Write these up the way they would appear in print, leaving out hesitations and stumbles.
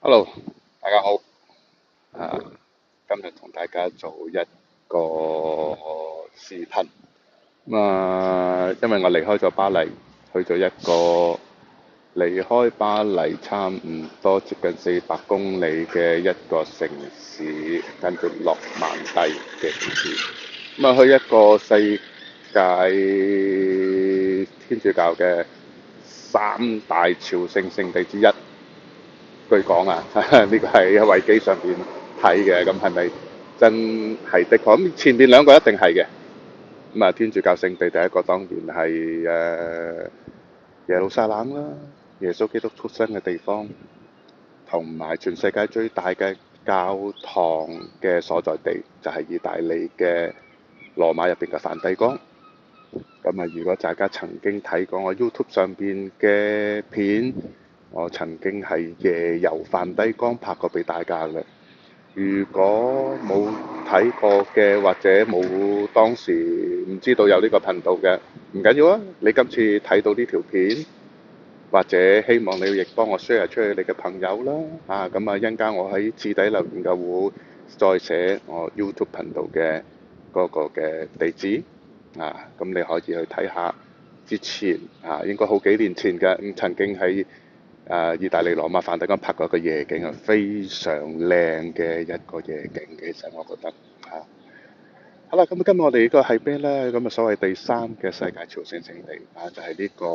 Hello，大家好。啊，今日同大家做一個視頻。因為我離開咗巴黎，去咗一個離開巴黎差唔多接近400公里嘅一個城市，跟住諾曼第嘅城市。去一個世界天主教嘅三大朝聖聖地之一。據講啊，呢個係喺維基上邊睇嘅，咁係咪真係的確？咁前面兩個一定係嘅。天主教聖地第一個當然係耶路撒冷啦，耶穌基督出生嘅地方，同埋全世界最大嘅教堂嘅所在地，就係意大利嘅羅馬入邊嘅梵蒂岡。如果大家曾經睇過我 YouTube 上邊嘅片，我曾經係夜遊梵蒂岡拍過俾大家嘅。如果冇睇過嘅，或者冇當時唔知道有呢個頻道嘅，唔緊要啊！你今次睇到呢條片，或者希望你亦幫我 share 出去你嘅朋友啦。一陣間我喺置底留言嘅會再寫我 YouTube 頻道嘅嗰個嘅地址。咁你可以去睇下。之前應該好幾年前嘅，曾經喺意大利羅馬梵蒂岡拍過一個夜景啊，非常靚嘅一個夜景。其實我覺得好啦，咁今日我哋呢個係咩呢？所謂第三嘅世界朝聖聖地就係呢個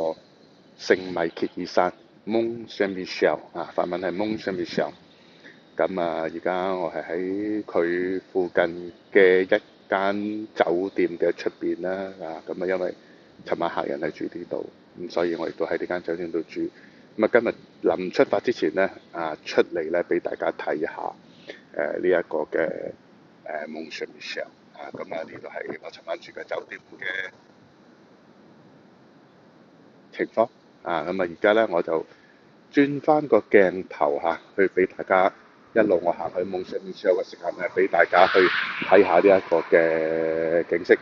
聖米歇爾山 Mont Saint-Michel 法文係 Mont Saint-Michel。而家我係喺佢附近嘅一間酒店嘅出邊啦。因為尋晚客人係住呢度，所以我亦都喺呢間酒店度住。今日臨出發之前呢，出嚟咧俾大家睇下呢一個嘅Mont Saint-Michel。呢度係我尋晚住嘅酒店嘅情況。而家咧我就轉翻個鏡頭去俾大家一路我行去Mont Saint-Michel嘅時間咧，俾大家去睇下呢一個嘅景色。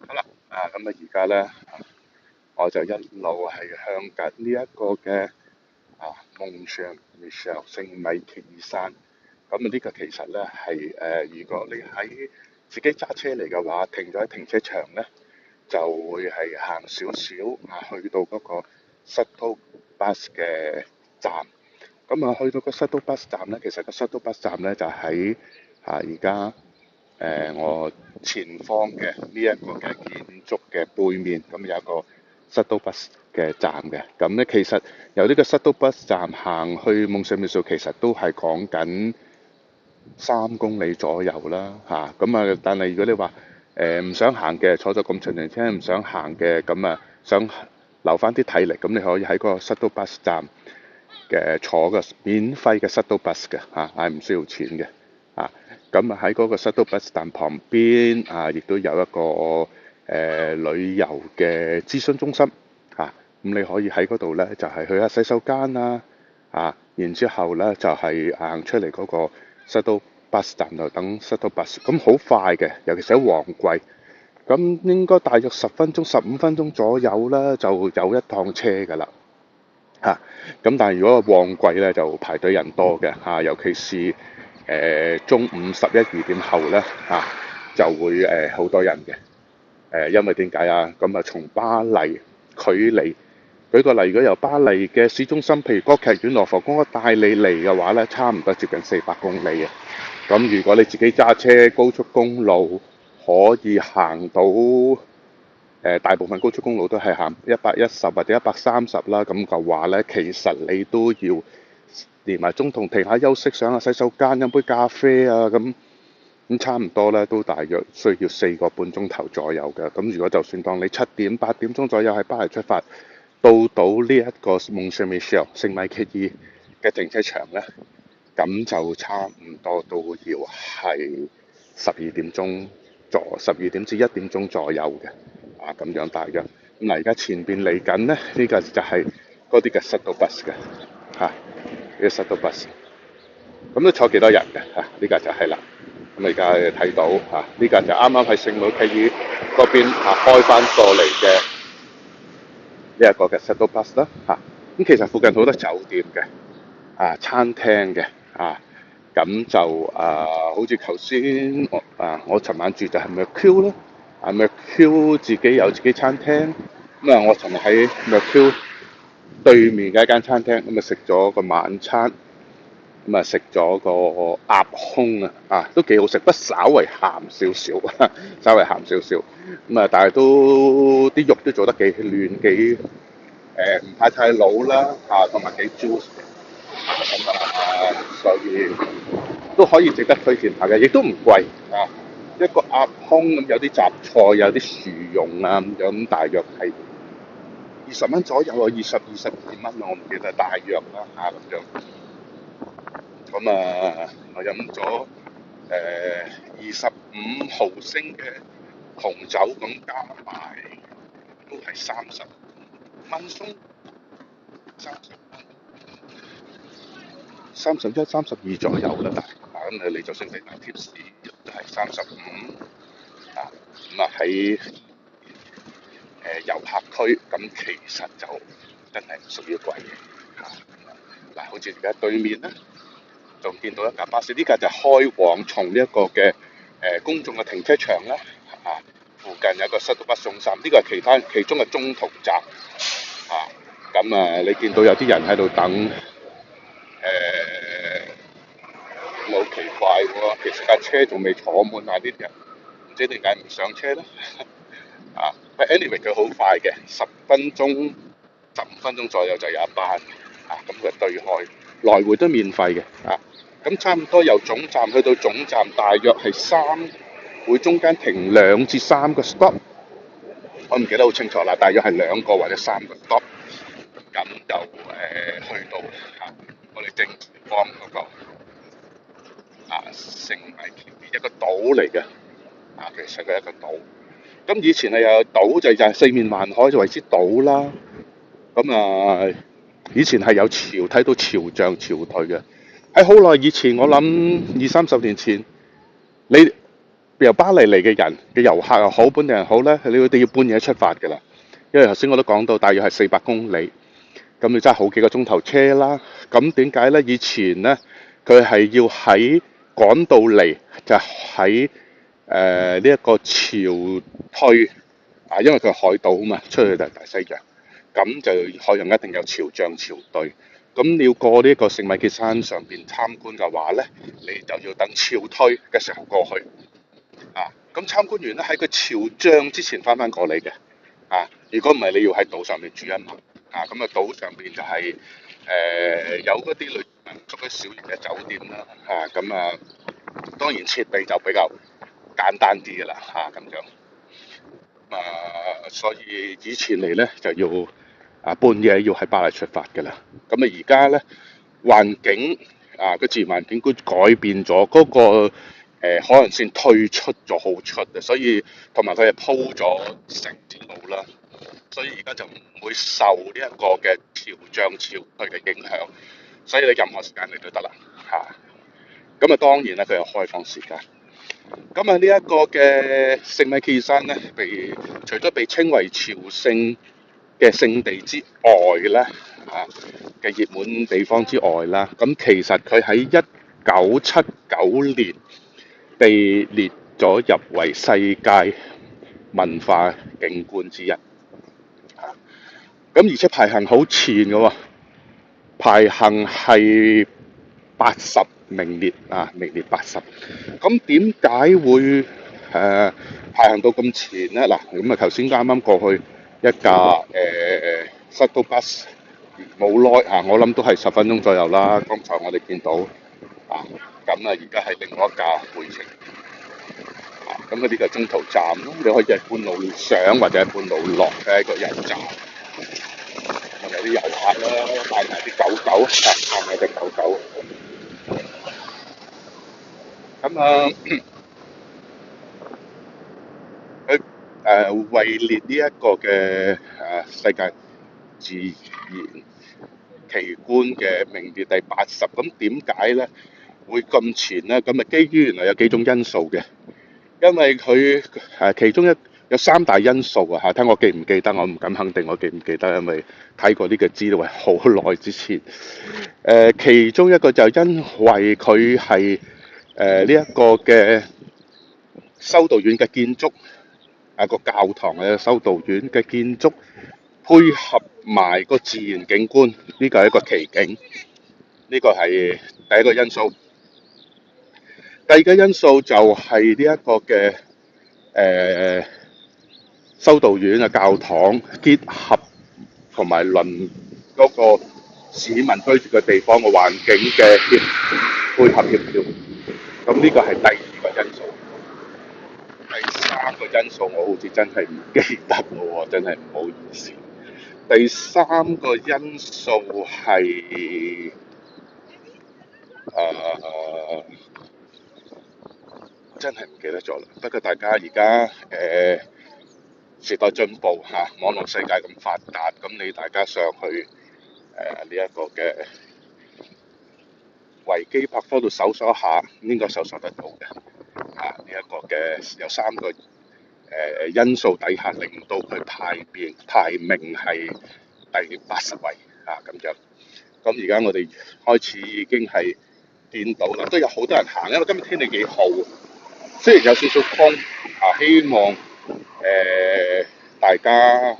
好啦，而家咧我就一路係向緊呢一個嘅Mont Saint-Michel 聖米歇爾山。呢個其實咧係如果你喺自己揸車嚟嘅話，停咗喺停車場咧，就會係行少少去到嗰個 shuttle bus 嘅站。去到個 shuttle bus 站咧，其實個 shuttle bus 站咧就喺而家我前方嘅呢一個嘅建築嘅背面，有一個 shuttle bus 嘅站嘅。其實由呢個 shuttle bus 站行去Mont Saint-Michel，其實都係講緊3公里左右啦。但係如果你話唔想行嘅，坐咗咁長程車唔想行嘅，想留翻啲體力，咁你可以喺嗰個 shuttle bus 站嘅坐個免費嘅 shuttle bus 嘅係唔需要錢嘅。喺嗰個 shuttle bus 站旁邊亦都有一個旅遊嘅諮詢中心。你可以喺嗰度咧就係去下洗手間啦。然之後咧就係行出嚟嗰個 shuttle bus 站度等 shuttle bus。好快嘅，尤其是喺旺季。應該大約10分鐘、15分鐘左右啦，就有一趟車㗎啦。但係如果旺季咧就排隊人多嘅尤其是中午11、2點後咧就會好多人嘅。因為點解啊？從巴黎距離，舉個例，如果由巴黎嘅市中心，譬如歌劇院、羅浮宮帶你嚟嘅話咧，差唔多接近400公里啊。如果你自己揸車，高速公路可以行到大部分高速公路都係行110或者130啦。咁嘅話咧，其實你都要連埋中途停下休息、上下洗手間、飲杯咖啡咁差唔多咧，都大約需要4個半鐘頭左右嘅。如果就算當你7點8點鐘左右喺巴黎出發，到呢一個Mont Saint-Michel 聖米歇爾嘅停車場咧，咁就差唔多都要係12點至1點鐘左右嘅。咁樣大約。而家前邊嚟緊咧，呢個就係嗰啲嘅 shuttle bus 嘅呢個 shuttle bus。咁都坐幾多人嘅嚇？呢架就係啦。咁而家睇到嚇，呢架就啱啱喺聖母契爾嗰邊開翻過嚟嘅呢一個嘅 shuttle bus 啦嚇。咁其實附近好多酒店嘅餐廳嘅咁就好似頭先我尋晚住就係 Mercure 啦，Mercure 自己有自己餐廳。咁我尋日喺 Mercure 對面嘅一間餐廳咁食咗個晚餐。咁食咗個鴨胸都幾好食，不過稍為鹹少少，稍為鹹少少。但係都啲肉都做得幾嫩，幾唔怕太老啦同埋幾 juice 所以都可以值得推薦下嘅，亦都唔貴一個鴨胸咁有啲雜菜，有啲薯蓉咁樣，咁大約係20蚊左右22蚊我唔記得大約啦咁樣。我飲咗25毫升嘅紅酒，咁加埋都係30蚊鬆31、32左右啦。咁你就算你買貼士都係35喺遊客區，咁其實就真係唔屬於貴嘅好似而家對面咧，仲見到一架巴士，呢架就開往從呢一個嘅公眾嘅停車場啦附近有個shuttle bus送站，呢個係其中嘅中途站你見到有啲人喺度等好奇怪喎，其實架車仲未坐滿啲人唔知點解唔上車咧anyway 佢好快嘅，10分鐘、15分鐘左右就有一班咁佢對開，來回都免費嘅咁差唔多由總站去到總站，大約係會中間停2至3個 stop， 我唔記得好清楚啦，大約係2個或者3個 stop， 咁就去到我哋正方嗰個聖米橋一個島嚟嘅其實佢係一個島。咁以前有島就係四面環海就為之島啦。咁以前係有潮，睇到潮漲潮退嘅。喺好耐以前，我諗20-30年前，你由巴黎嚟嘅人嘅遊客又好，本地人好咧，你哋要半夜出發㗎啦。因為頭先我都講到，大約係400公里，咁你真係好幾個鐘頭車啦。咁點解咧？以前咧，佢係要喺趕到嚟，就喺呢一個潮退因為佢係海島啊嘛，出去就係大西洋，咁就海洋一定有潮漲潮退。咁你要過呢個聖米歇山上邊參觀嘅話咧，你就要等潮退嘅時候過去咁參觀完咧，喺個潮漲之前翻過嚟嘅如果唔係，你要喺島上面住一晚咁島上邊就係有嗰啲類民宿嘅小型嘅酒店啦當然設備就比較簡單啲嘅啦咁樣所以以前嚟咧就要半夜要喺巴黎出發嘅啦。咁而家咧環境個自然環境都改變咗，嗰個海岸線退出咗好出所以同埋佢係鋪咗成條路啦，所以而家就唔會受呢一個嘅潮漲潮退嘅影響，所以你任何時間嚟都得啦咁當然咧佢有開放時間。咁呢一個嘅聖米歇爾山咧，除咗被稱為朝聖嘅聖地之外咧嘅熱門地方之外啦，咁其實佢喺1979年被列咗入為世界文化景觀之一咁而且排行好前嘅喎，排行係80名列名列80。咁點解會排行到咁前咧？嗱，咁頭先啱啱過去一架shuttle bus 冇耐我諗都係10分鐘左右啦。剛才我哋見到咁而家係另外一架回程咁呢個中途站咯，你可以喺半路上或者喺半路落嘅一個油站。有啲遊客啦，帶埋啲狗狗帶埋隻狗狗。咁佢位列呢一個嘅世界自然奇觀嘅名列第80。咁點解咧？會咁前咧？咁啊，基於原來有幾種因素嘅，因為佢其中有三大因素啊嚇，睇我記唔記得，我唔敢肯定我記唔記得，因為睇過呢個資料係好耐之前。其中一個就因為佢係呢一個嘅修道院嘅建築個教堂嘅修道院嘅建築配合埋個自然景觀，呢個係一個奇景，呢個係第一個因素。第二個因素就係呢一個嘅修道院嘅教堂結合同埋鄰嗰個市民居住嘅地方嘅環境嘅配合協調，咁呢個係第二個因素。第三個因素我好似真係唔記得咯喎，真係唔好意思。第三個因素係真係唔記得咗啦。不過大家而家時代進步嚇，網絡世界咁發達，咁你大家上去呢一個嘅維基百科度搜索一下，應該搜索得到嘅。呢一個嘅有三個因素底下，令到佢排名係第80位咁樣。咁而家我哋開始已經係見到啦，都有好多人行，因為今日天氣幾好，雖然有少少風希望大家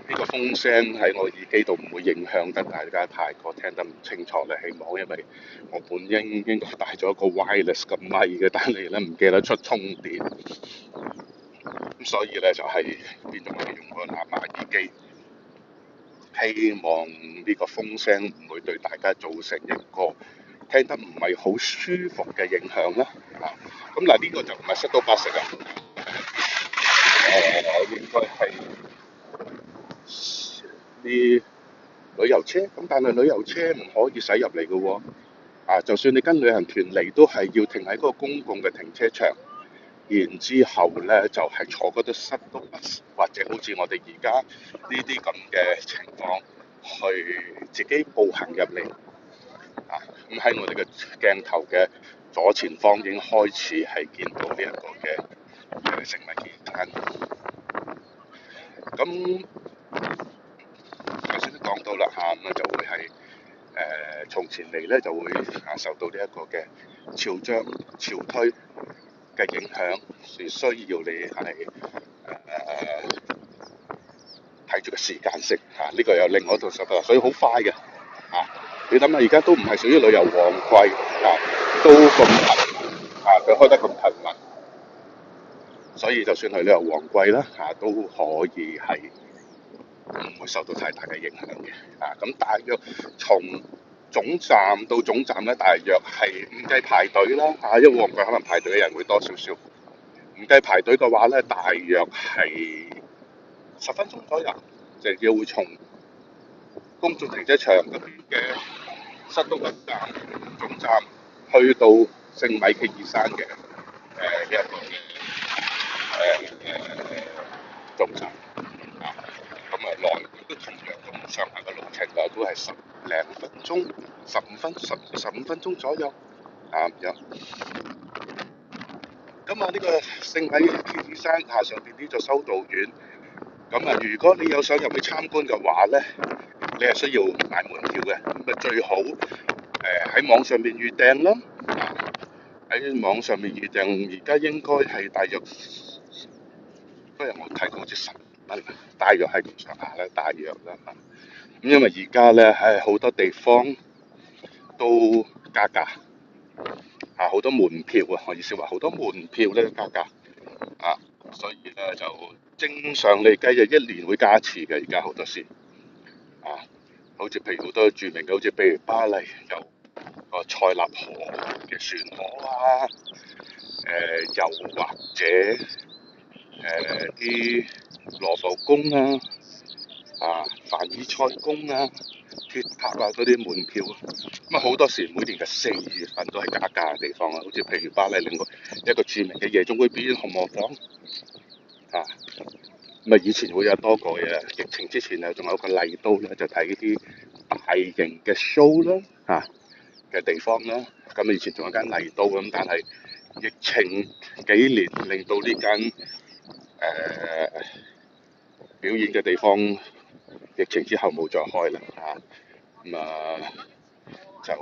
呢個風聲喺我耳機度唔會影響得大家太過聽得唔清楚咧，希望，因為我本應該帶咗一個 wireless 嘅咪嘅，但係咧唔記得出充電，咁所以咧就係變咗我哋用個藍牙耳機，希望呢個風聲唔會對大家造成一個聽得唔係好舒服嘅影響啦。咁嗱，呢個就唔係塞到巴士啊，應該係啲旅遊車，咁但係旅遊車唔可以駛入嚟嘅喎，就算你跟旅行團嚟，都係要停喺嗰個公共嘅停車場，然之後咧就係坐嗰啲塞到巴士，或者好似我哋而家呢啲咁嘅情況，去自己步行入嚟。咁喺我哋嘅鏡頭嘅左前方已經開始係見到呢一個嘅食物期間。咁頭先都講到啦咁就會係從前嚟咧就會受到呢一個嘅潮漲潮退嘅影響，是需要你係睇住個時間性呢個有另外一套手法，所以好快嘅你諗下，而家都唔係屬於旅遊旺季都咁頻密佢開得咁頻密，所以就算係旅遊旺季啦都可以係唔會受到太大嘅影響嘅咁大約從總站到總站咧，大約係唔計排隊啦因為旺季可能排隊嘅人會多少少，唔計排隊嘅話咧，大約係10分鐘左右，就要會從公眾停車場嗰邊嘅塞都林站總站去到聖米歇爾山嘅呢一個總站咁來回都同樣咁上下嘅路程都係10零分鐘、15分鐘左右咁樣。咁呢個聖米歇爾山上邊呢座修道院，咁如果你有想入去參觀嘅話咧，你係需要買門票嘅，咁最好喺網上面預訂啦。喺網上面預訂，而家應該係大約嗰日我睇過好似10蚊，大約係咁上下啦，大約啦咁因為而家咧好多地方都加價好多門票我意思話好多門票咧加價所以咧就正常嚟計就1年會加一次嘅，而家好多時好似譬如好多著名嘅，好似譬如巴黎有個塞納河嘅船河又或者啲羅浮宮凡爾賽宮鐵塔嗰啲門票咁好多時每年嘅4月份都係加價嘅地方好似譬如巴黎另外一個著名嘅夜總會表演紅磨坊以前會有多個嘅，疫情之前仲有個麗都咧，就睇啲大型嘅 show 啦嘅地方啦咁以前仲有間麗都咁，但係疫情幾年令到呢間表演嘅地方疫情之後冇再開啦咁就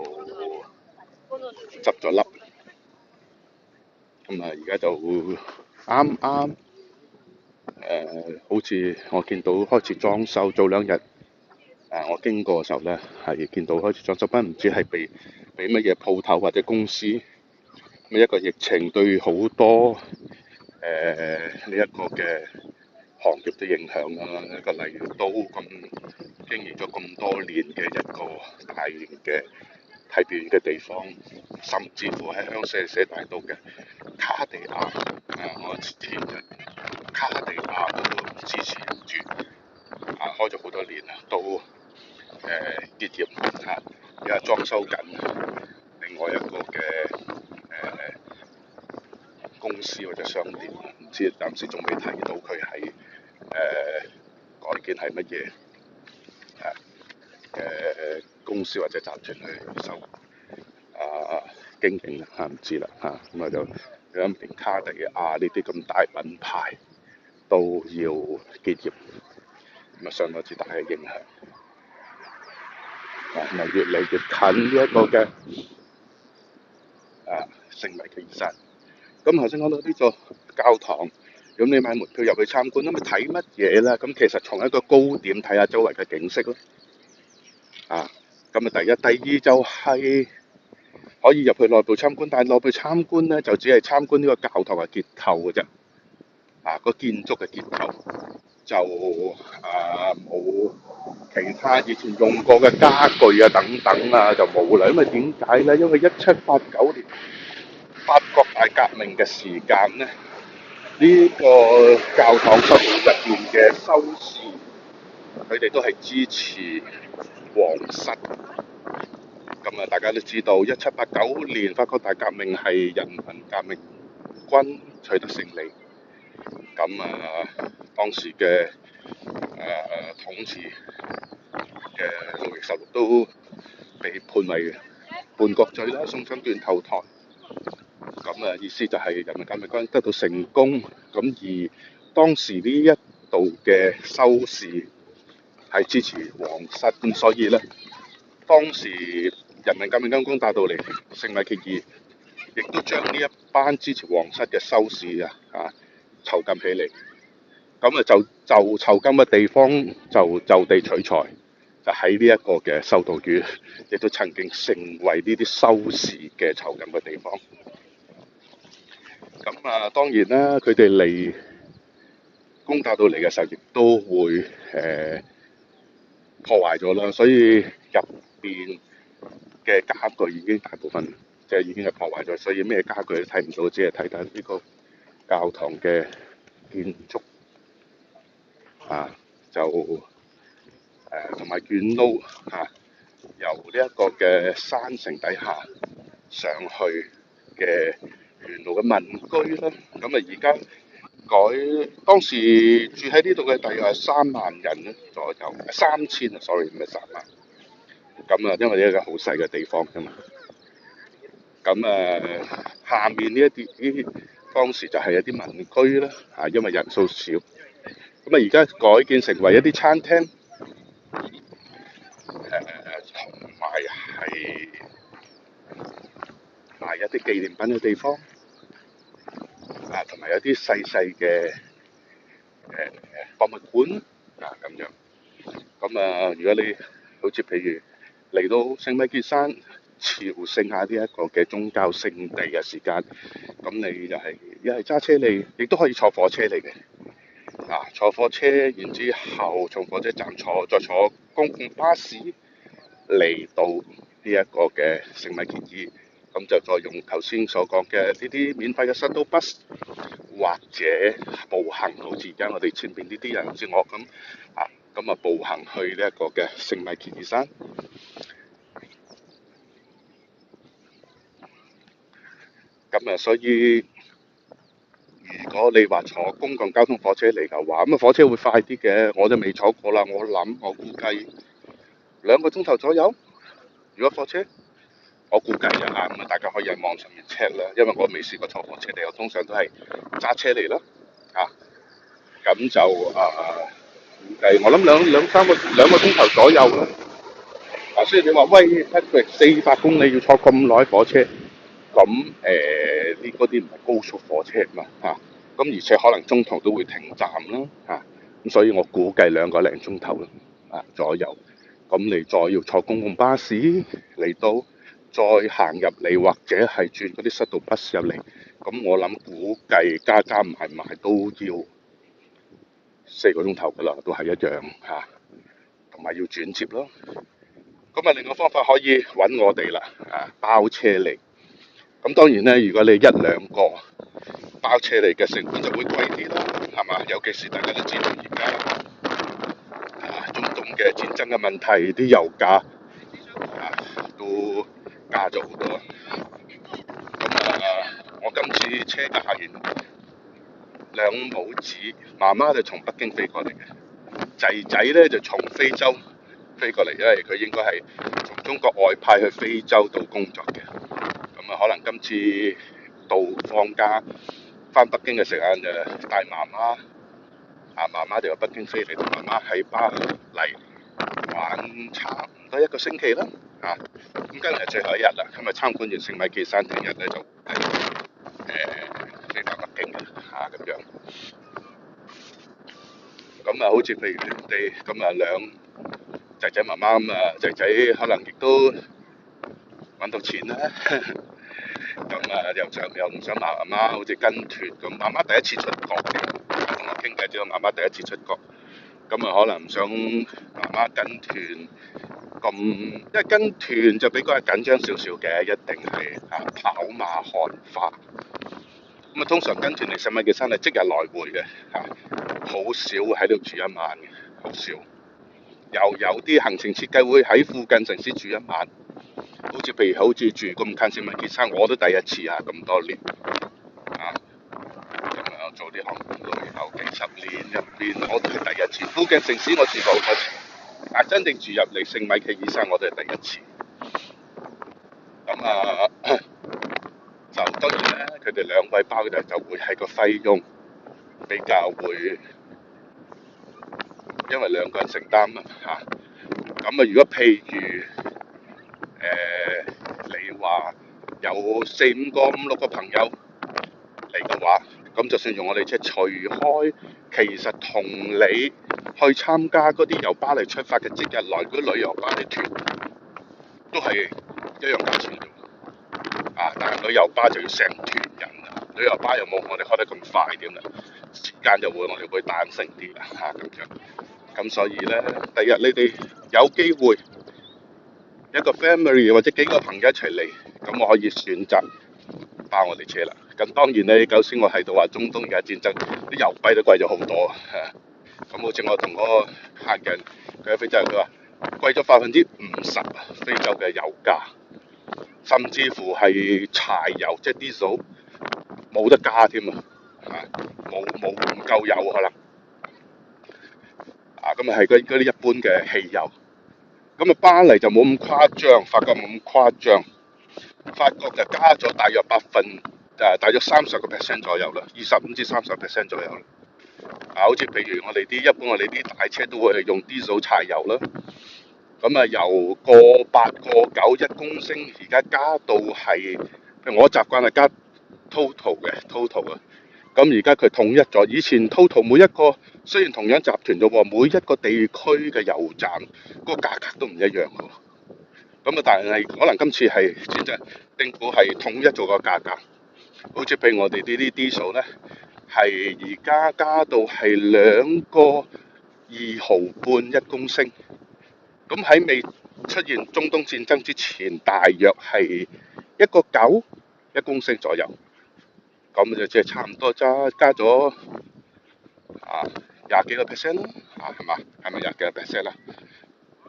執咗笠，咁而家就啱啱好似我見到開始裝修，早2日我經過嘅時候咧，係見到開始裝修，不過唔知係俾乜嘢鋪頭或者公司，一個疫情對好多呢一個嘅行業都影響啦。一個例如都咁經營咗咁多年嘅一個大型嘅睇表演嘅地方，甚至乎喺香榭大道嘅卡地亞我前日卡地亞都支持唔住開咗好多年啦，都結業而家裝修緊另外一個嘅公司或者商店，唔知暫時仲未睇到佢係改建係乜嘢公司或者集團去收經營啦唔知啦咁就連卡地亞呢啲咁大品牌都要結業，咁相當之大嘅影響。咪越嚟越近呢一個嘅聖米奇爾山。咁頭先講到呢個教堂，咁你買門票入去參觀，咁咪睇乜嘢咧？咁其實從一個高點睇下周圍嘅景色咯。咁第一、第二就係可以入去內部參觀，但係內部參觀咧就只係參觀呢個教堂嘅結構嘅啫。個建築嘅結構就冇其他以前用過嘅家具等等就冇啦。因為點解咧？因為1789年法國大革命嘅時間咧，呢個教堂入邊嘅修士，佢哋都係支持皇室。咁大家都知道1789年法國大革命係人民革命軍取得勝利。咁當時嘅統治嘅路易十六都被判為叛國罪啦，送上斷頭台。咁意思就係人民革命軍得到成功。咁而當時呢一度嘅修士係支持皇室，咁所以咧，當時人民革命軍打到嚟聖米歇爾，亦都將呢一班支持皇室嘅修士囚禁起嚟。咁就囚禁嘅地方就地取材，就喺呢一個嘅修道院，亦都曾經成為呢啲修士嘅囚禁嘅地方。咁當然啦，佢哋嚟攻打到嚟嘅時候，亦都會破壞咗啦。所以入邊嘅家具已經大部分已經係破壞咗，所以咩家具都睇唔到，只係睇到呢個教堂嘅建築就同埋遠路由呢一個嘅山城底下上去嘅沿路嘅民居啦。咁而家當時住喺呢度嘅大約係3萬人左右，3000sorry 唔係3萬。咁因為呢個好細嘅地方㗎嘛。咁下面呢一啲當時就係一啲民居啦，因為人數少。咁而家改建成為一啲餐廳，同埋係賣一啲紀念品嘅地方，同埋有啲細細嘅博物館咁樣。咁如果你好似譬如嚟到聖米歇爾山朝聖下呢一個嘅宗教聖地嘅時間，咁你就係一係揸車嚟，亦都可以坐火車嚟嘅。坐火車，然之後從火車站再坐公共巴士嚟到呢一個嘅聖米歇爾，咁就再用頭先所講嘅呢啲免費嘅 shuttle bus， 或者步行，好似而家我哋前邊呢啲人好似我咁步行去呢一個嘅聖米歇爾山。咁所以如果你話坐公共交通火車嚟嘅話，咁火車會快啲嘅，我就未坐過啦。我估計2個鐘頭左右，如果火車我估計就啱啦，大家可以喺網上面 check 啦，因為我未試過坐火車嚟，我通常都係揸車嚟啦，咁就估計我諗兩個鐘頭左右啦。雖然你話喂 Patrick 400公里要坐咁耐火車，咁呢嗰啲唔係高速火車嘛咁而且可能中途都會停站啦咁所以我估計2個零鐘頭啦左右。咁你再要坐公共巴士嚟到，再行入嚟或者係轉嗰啲塞道巴士入嚟，咁我諗估計加埋都要4個鐘頭噶啦，都係一樣同埋要轉接咯。咁另外方法可以揾我哋啦包車嚟。咁當然咧，如果你1、2個包車嚟嘅成本就會貴啲啦，係嘛？尤其是大家都知道而家中東嘅戰爭嘅問題，啲油價都加咗好多。咁我今次車嘅客人兩母子，媽媽就從北京飛過嚟嘅，仔咧就從非洲飛過嚟，因為佢應該係從中國外派去非洲度工作嘅。咁可能今次到放假翻北京嘅時間就帶媽媽，媽媽就由北京飛嚟，同媽媽喺巴黎玩差唔多1個星期啦咁今日最後一日啦，今日參觀完聖米奇山，聽日咧就飛翻北京嘅咁樣。咁好似譬如你哋咁兩仔媽媽咁仔可能亦都揾到錢啦。咁又唔想媽媽好似跟團咁，媽媽第一次出國嘅，同我傾偈之後，媽媽第一次出國，咁可能唔想媽媽跟團咁，因為跟團就比較緊張少少嘅，一定係跑馬看花。咁通常跟團嚟聖米奇山係即日來回嘅好少喺度住一晚嘅，好少。又有啲行程設計會喺附近城市住一晚。好似住咁近聖米奇山，我都第一次咁多年咁做呢行旅遊幾10年入邊，我都係第一次。附近城市我住過好多次，但真正住入嚟聖米奇山，我都係第一次。咁就當然咧，佢哋2位包嘅就會係個費用比較會，因為2個人承擔咁如果譬如你話有4、5個、5、6個朋友嚟嘅話，咁就算用我哋車，除開其實同你去參加嗰啲由巴黎出發嘅即日來嗰啲旅遊巴啲團，都係一樣價錢但係旅遊巴就要成團人旅遊巴又冇我哋開得咁快啲啦，時間就我哋會彈性啲咁樣。咁所以咧，第日你哋有機會一個 family 或者幾個朋友一齊嚟，咁我可以選擇包我哋車啦。咁當然咧，頭先我喺度話中東嘅戰爭，啲油費都貴咗好多咁好似我同嗰個客人佢喺非洲，佢話貴咗50%非洲嘅油價，甚至乎係柴油即係 diesel 冇得加添冇唔夠油可能咁係嗰啲一般嘅汽油。咁巴黎就冇咁誇張，法國冇咁誇張，法國就加咗大約大約30% 左右啦，25%至30% 左右啦。好似譬如我哋一般我哋啲大車都會係用 diesel 柴油啦。咁由個8個9 1公升，而家加到係我習慣係加 total 嘅 total 咁而家佢統一咗，以前 total 每一個雖然同樣集團啫喎，每一個地區嘅油站個價格都唔一樣嘅。咁但係可能今次係真正政府係統一咗個價格，好似譬如我哋呢啲 diesel 咧，係而家加到係2個2毫半1公升。咁喺未出現中東戰爭之前，大約係1個9 1公升左右。咁就即係差唔多加咗20幾個 percent 啦係嘛？係咪20幾個 percent 啦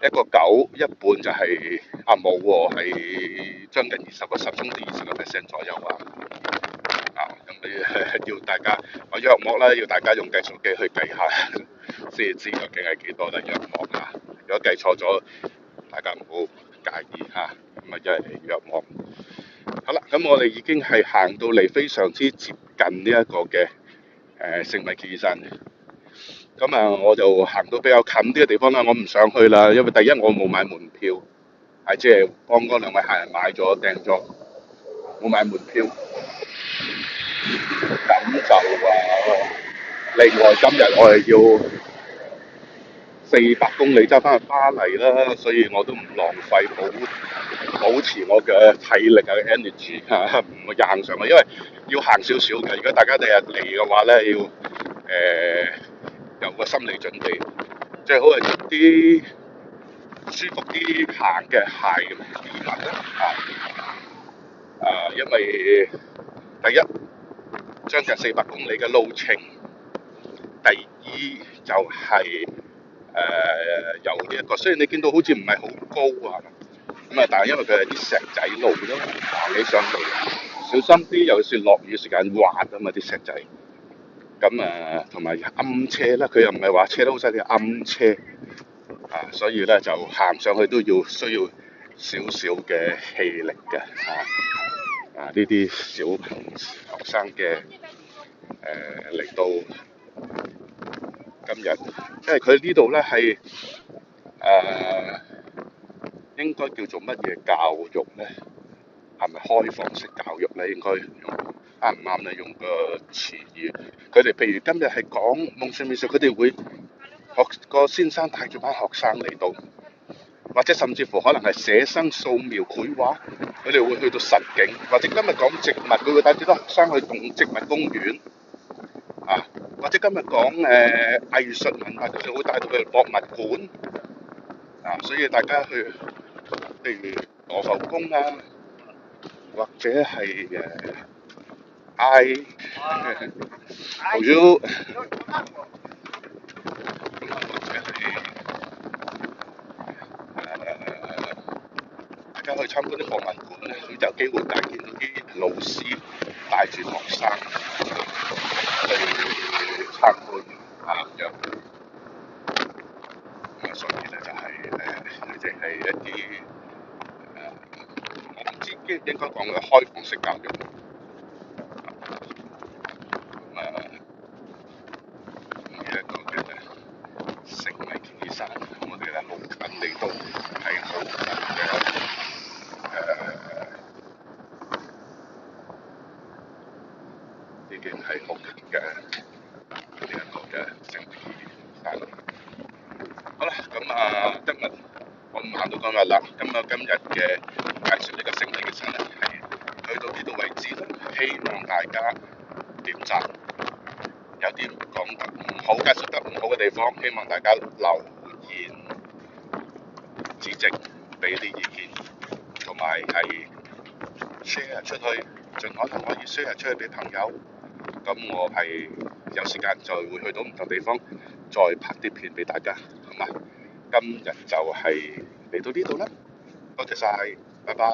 ？1個9一半就係冇喎，係將近10至20個 percent 左右咁要大家我約莫啦，要大家用計數機去計下先知究竟係幾多啦約莫如果計錯咗，大家唔好介意嚇，咁啊一嚟約望。好啦，咁我哋已經係行到嚟非常之接近呢一個嘅聖米歇爾山。咁啊，我就行到比較近啲嘅地方啦，我唔想去啦，因為第一我冇買門票，係即係幫嗰兩位客人買咗訂咗，冇買門票。咁就另外今日我係要400公里揸翻去巴黎啦，所以我都唔浪費保持我嘅體力啊 energy 嚇，唔會行上去，因為要行少少嘅。如果大家第日嚟嘅話咧，要有個心理準備，最好係着啲舒服啲行嘅鞋襪啦因為第一將近400公里嘅路程，第二就係、由呢一個，雖然你見到好似唔係好高啊，咁啊，但係因為佢係啲石仔路咯，行起上嚟小心啲，尤其是落雨時間滑啊嘛啲石仔。咁啊，同埋暗車啦，佢又唔係話車得好犀利，暗車所以咧就行上去都需要少少嘅氣力嘅呢啲小學生嘅嚟到今日，因為佢呢度咧係應該叫做乜嘢教育咧？係咪開放式教育咧？應該用啱唔啱咧？用個詞語，佢哋譬如今日係講夢想美術，佢哋會個先生帶住班學生嚟到，或者甚至乎可能係寫生、素描、繪畫，佢哋會去到實景，或者今日講植物，佢會帶住啲學生去動植物公園或者今日講藝術文化，佢哋會帶到去博物館所以大家去譬如羅浮宮啊，或者係好咗，或者係大家去參觀啲博物館咧，佢就有機會見到啲老師帶住學生去參觀咁樣。所以咧就係佢哋係一啲我唔知應該講嘅開放式教育。呢一個嘅聖米歇爾山，我哋咧好近嚟到，係好近嘅已經係好近嘅呢一個嘅聖米歇爾山。好啦，咁今日我唔行到今日啦，今日嘅介紹呢個聖米歇爾山咧係去到呢度為止啦，希望大家點讚。有啲講得唔好、介紹得唔好嘅地方，希望大家留言指正，俾啲意見，同埋係 share 出去，盡可能可以 share 出去俾朋友。咁我係有時間就會去到唔同地方，再拍啲片俾大家，好嘛？今日就係嚟到呢度啦，多謝晒，拜拜。